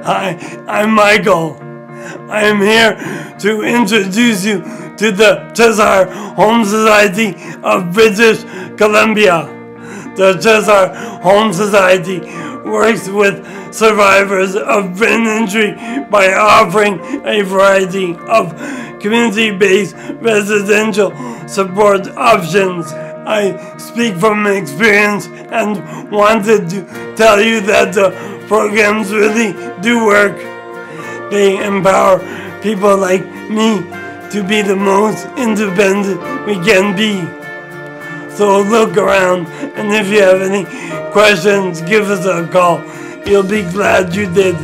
Hi, I'm Michael. I am here to introduce you to the Cheshire Home Society of British Columbia. The Cheshire Home Society works with survivors of brain injury by offering a variety of community-based residential support options. I speak from experience and wanted to tell you that the programs really do work. They empower people like me to be the most independent we can be. So look around, and if you have any questions, give us a call. You'll be glad you did.